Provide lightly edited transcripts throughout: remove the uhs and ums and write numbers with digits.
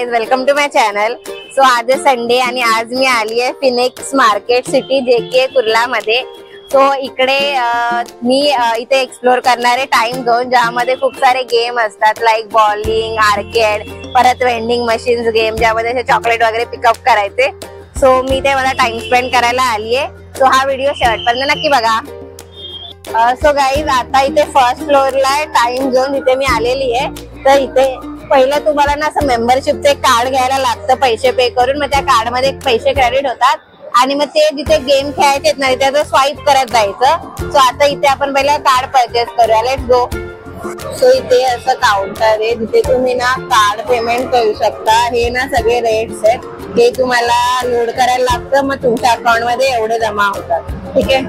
Guys, welcome to my channel. So आज आहे Sunday आणि आज मी आली आहे Phoenix market city JK Kurla मध्ये। सो इकडे मी इथे एक्सप्लोर करणार आहे टाइम झोन, ज्यामध्ये खूप सारे गेम असतात लाईक बॉलिंग, आर्केड, परत वेंडिंग मशीन्स गेम, ज्यामध्ये चॉकलेट वगैरे पिकअप करायचे। सो मी ते मला टाइम स्पेंड करायला आली आहे। सो हा व्हिडिओ शेवटपर्यंत नक्की बघा। सो गाईज, आता इथे फर्स्ट फ्लोअरला टाइम झोन इथे मी आलेली आहे। तर इथे पहिलं तुम्हाला ना असं मेंबरशिपचे कार्ड घ्यायला लागतं पैसे पे करून, मग त्या कार्ड मध्ये पैसे क्रेडिट होतात आणि मग ते जिथे गेम खेळायचे ना तिथे स्वाईप करत जायचं। सो आता इथे आपण पहिलं कार्ड परचेस करूया, लेट्स गो। सो इथे असं काउंटर आहे जिथे तुम्ही ना कार्ड पेमेंट करू शकता। हे ना सगळे रेट्स आहेत, हे तुम्हाला लोड करायला लागतं, मग तुमच्या अकाउंट मध्ये एवढे जमा होतात, ठीक आहे।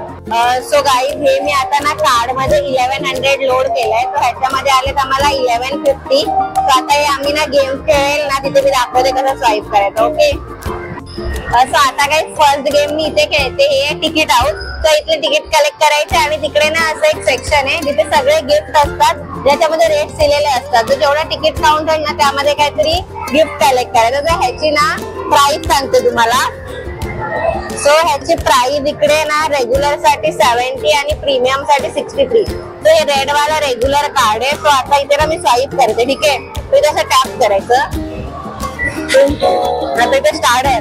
सो गाईज, हे मी आता ना कार्ड मध्ये 1100 लोड केलंय, तर ह्याच्यामध्ये आलेत आम्हाला 1150। तर आता हे आम्ही ना गेम खेळेल ना तिथे मी दाखवते कसं स्वाईप करायचं, ओके। असं आता काही फर्स्ट गेम मी इथे खेळते, हे तिकीट आउट। तर इथे तिकीट कलेक्ट करायचे आणि तिकडे ना असं एक सेक्शन आहे जिथे सगळे गिफ्ट असतात, ज्याच्यामध्ये रेट दिलेले असतात। तर जेवढा तिकीट काउंट होईल ना त्यामध्ये काहीतरी गिफ्ट कलेक्ट करायचं। तर ह्याची ना प्राइस सांगते तुम्हाला। सो ह्याची प्राइस इकडे ना रेग्युलर साठी 70 आणि प्रीमियम साठी 63। तो हे रेड वाला रेग्युलर कार्ड आहे। सो आता इथे ना मी स्वाईप करते, ठीक आहे। तो इथे असं टॅप करायचं, आता इथे स्टार्ट आहे।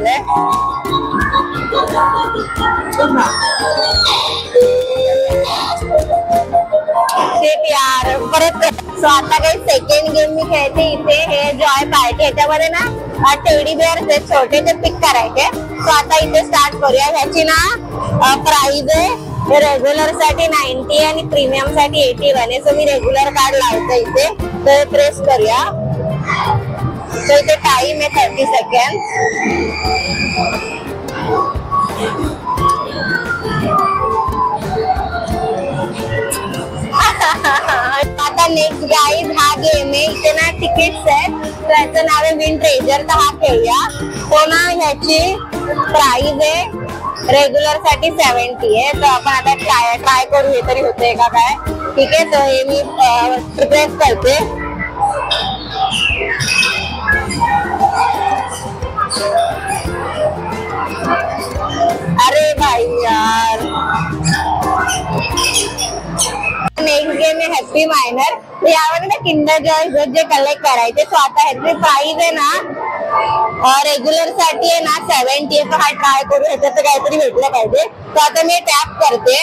यार परत। सो आता काही सेकंड गेम मी खेळते इथे, हे जॉय पार्टी। ह्याच्यामध्ये ना टेडी बिअर छोटे ते पिक करायचे। सो आता इथे स्टार्ट करूया। ह्याची ना प्राइस आहे रेग्युलर साठी 90 आणि प्रीमियम साठी 81 आहे। सो मी रेग्युलर कार्ड लावते इथे, तर प्रेस करूया। सो इथे टाइम आहे 30 सेकंड। आता नेक्स्ट गाईज हा गेम आहे, इथे ना तिकीट्स आहेत, त्याचं नाव आहे विन ट्रेजर। तर हा खेळूया। तो ना ह्याची प्राइस आहे रेग्युलर साठी 70 आहे। तर आपण आता ट्राय करू हे तरी होतंय का काय, ठीक आहे। तर हे मी प्रेस करते। अरे भाई यार, नेक्स्ट गेम आहे हॅपी मायनर। यामध्ये ना किंडर जॉय जे कलेक्ट करायचे। सो आता ह्याची प्राइस आहे ना रेग्युलर साठी आहे ना 70 आहे। तो हा ट्राय करू, ह्याच्यात काहीतरी भेटलं पाहिजे। तो आता मी टॅप करते।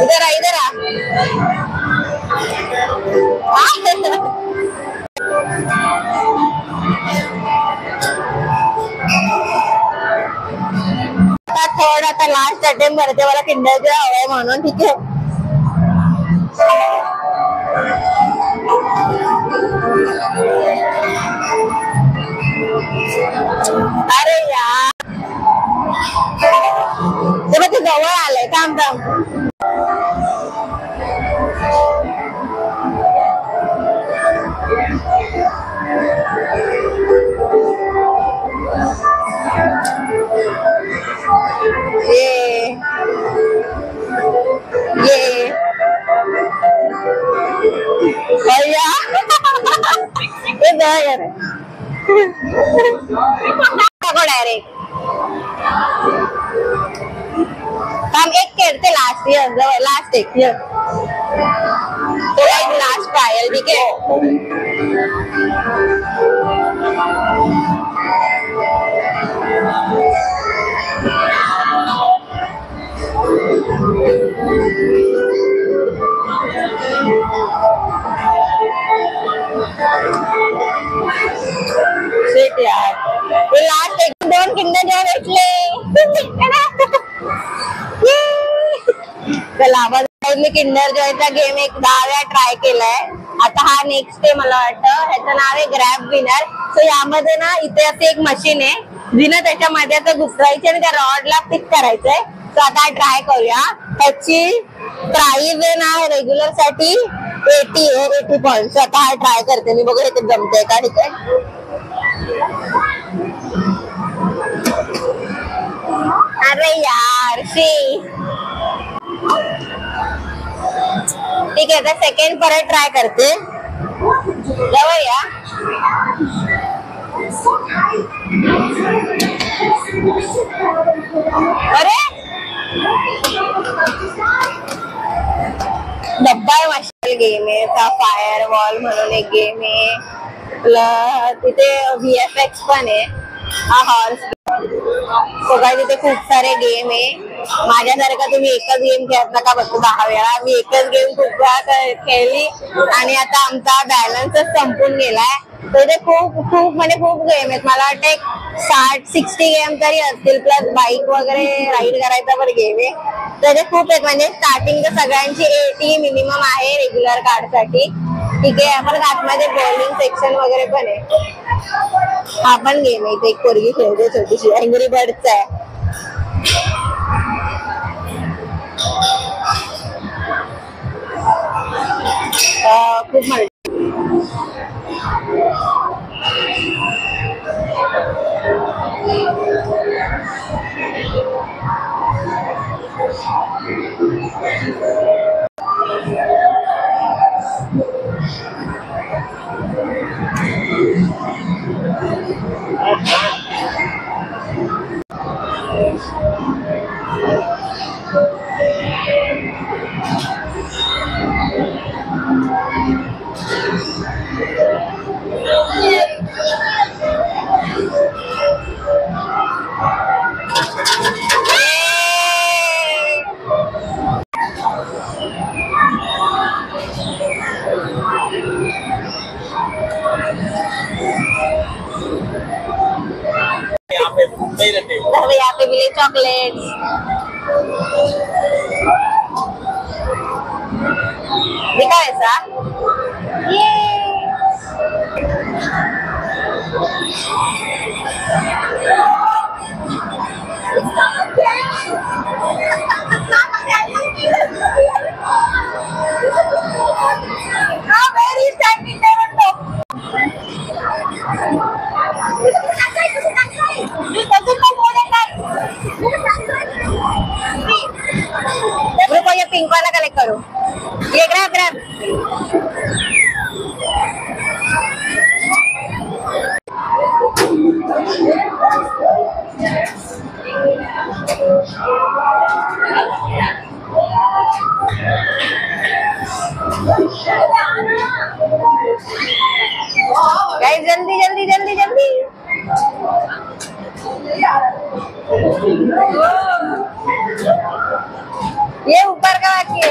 इधर आ थर्ड आता लास्ट अटेम्प्ट करते, मला किंडर जॉय हवंय म्हणून, ठीक आहे। अरे यार, ते मग ते जवळ आलंय, थांब थांब। एक खेळते लास्ट एक लास्ट ट्रायल, ठीक आहे। यार लास्ट एक दोन किंडर जॉय भेटले। मी किंडर जॉयचा गेम एक 10 वेळा ट्राय केलाय। आता हा नेक्स्ट आहे, मला वाटतं ह्याचं नाव आहे ग्रॅब विनर। सो यामध्ये ना इथे असे एक मशीन आहे, जिनं त्याच्यामध्ये असं घुसवायचे आणि त्या रॉडला पिक करायचंय। सो आता ट्राय करूया। ह्याची प्राइस आहे ना रेग्युलर साठी 80 पॉइंट। सो आता हा ट्राय करते मी, बघू इथे जमतंय का, ठीक आहे। अरे यार शी ठीक आहे, तर सेकंड परत ट्राय करते. जवळ या. अरे डब्बा माशाल गेम आहे. फायर वॉल म्हणून एक गेम आहे. तिथे VFX पण आहे. हा हॉर्स बघा, तिथे खूप सारे गेम आहे. माझ्यासारखा तुम्ही एकच गेम खेळत नका बसू 10 वेळा. मी एकच गेम खूप वेळा खेळली आणि आता आमचा बॅलन्सच संपून गेलाय. तर ते खूप खूप म्हणजे खूप गेम आहेत. मला वाटतं एक 60-60 गेम तरी असतील, प्लस बाईक वगैरे राईड करायचा पण गेम आहे. तर ते खूप आहेत. म्हणजे स्टार्टिंग तर सगळ्यांची 80 मिनिमम आहे रेग्युलर कार्ड साठी. ठीक आहे, आपण आतमध्ये बॉलिंग सेक्शन वगैरे पण आहे. हा पण गेम आहे. इथे एक पोरगी खेळते छोटीशी, अँग्री बर्डचा आहे. खूप मजा. यहाँ पे मिले चॉकलेट्स. दिखा ऐसा. ये पिंक वाला कलेक्ट करो. ये ग्रैब ग्रैब. गाइस जल्दी जल्दी जल्दी जल्दी. ये ऊपर का बाकी है.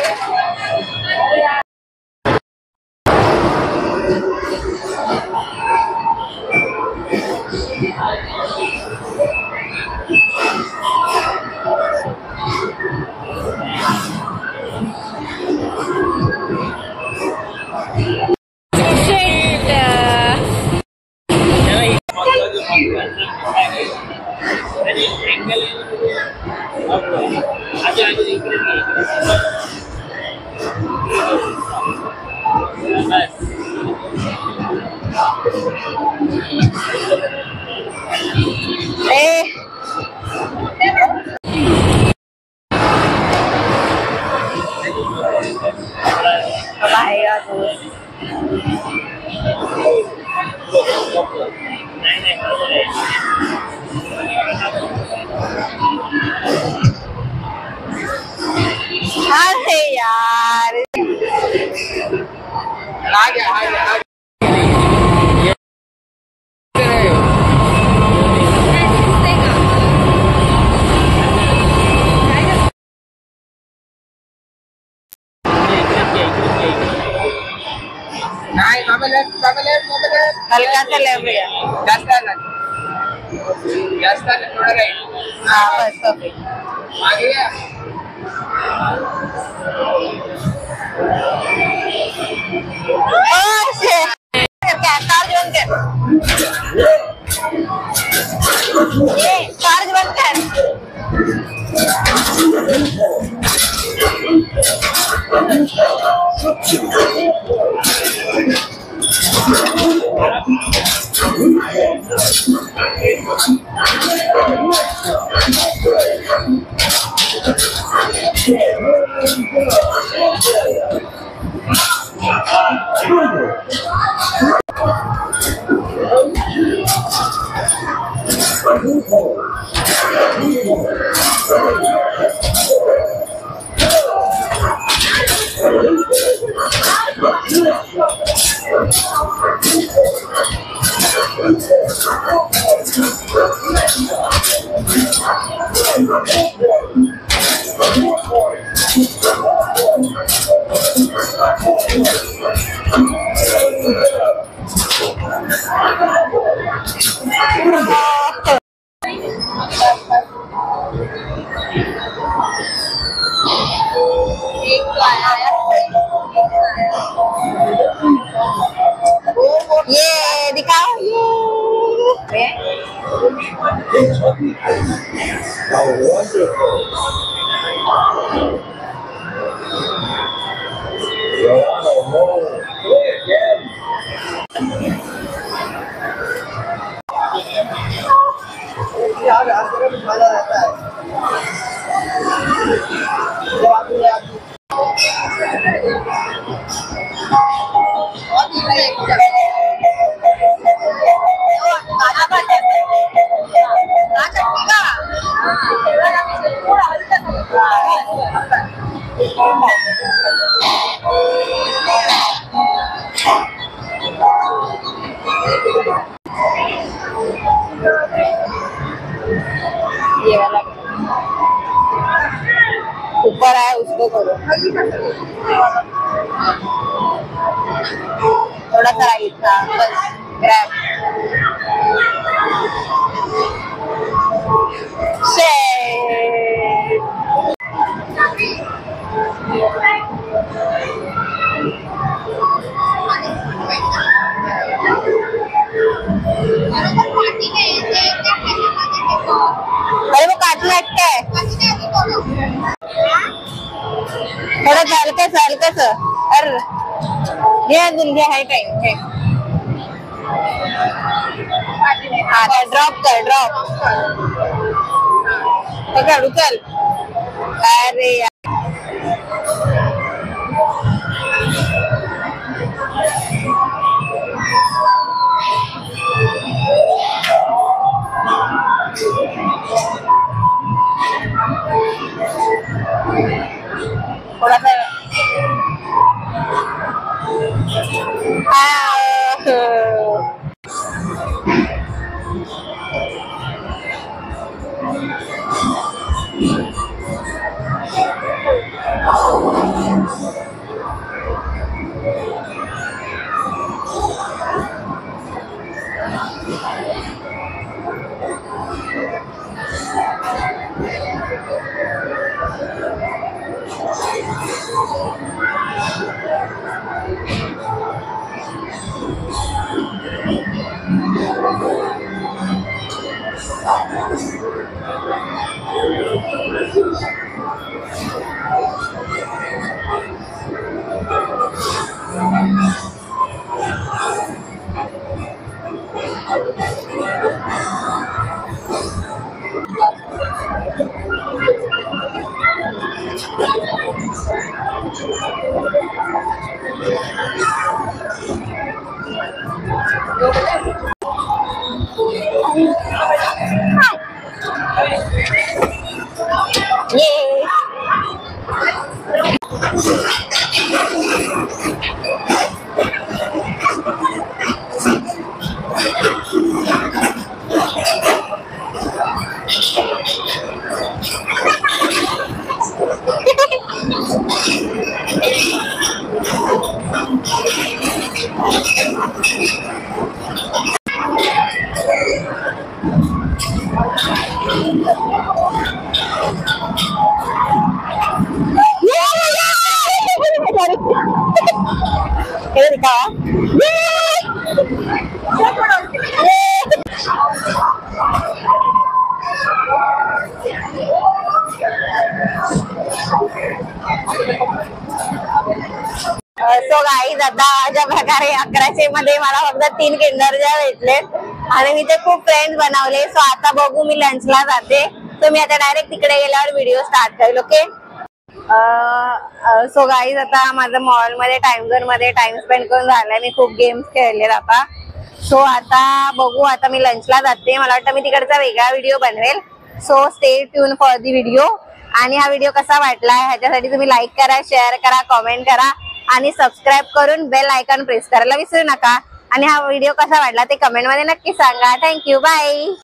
अरे यार आ गया. हल्का सा लेफ्ट जास्त थोड़ा राइट. हाँ बस परफेक्ट. आगे चार्ज बंद कर. ये चार्ज बंद कर. ये दिखाओ ये वाला ऊपर है उसको करो थोड़ा सा राइट था बस ग्रैब अरे वो काटना अटका है थोड़ा हल्का सा अरे ये दुनिया है टाइम है हाँ ड्रॉप पकड़ उचल अरे यार थोड़ा सा सो गाईज आता अशा प्रकारे 1100 मध्ये मला फक्त 3 किंडर जॉय भेटले आणि मी ते खूप फ्रेंड्स बनवले. सो आता बघू मी लंचला जाते. तर मी आता डायरेक्ट तिकडे गेल्यावर व्हिडिओ स्टार्ट करेल. ओके सो गाईज आता माझं मॉल मध्ये टाइम झोन मध्ये टाइम स्पेंड करून झालाय. मी खूप गेम्स खेळले आता. सो आता बघू, आता मी लंचला जाते. मला वाटतं मी तिकडचा वेगळा व्हिडिओ बनवेल. So stay tune for the video. आणि हा व्हिडिओ कसा वाटलाय ह्याच्यासाठी तुम्ही लाईक करा, शेअर करा, कमेंट करा आणि सबस्क्राईब करून बेल आयकॉन प्रेस करायला विसरू नका. आणि हा व्हिडिओ कसा वाटला ते कमेंट मध्ये नक्की सांगा. Thank you, bye.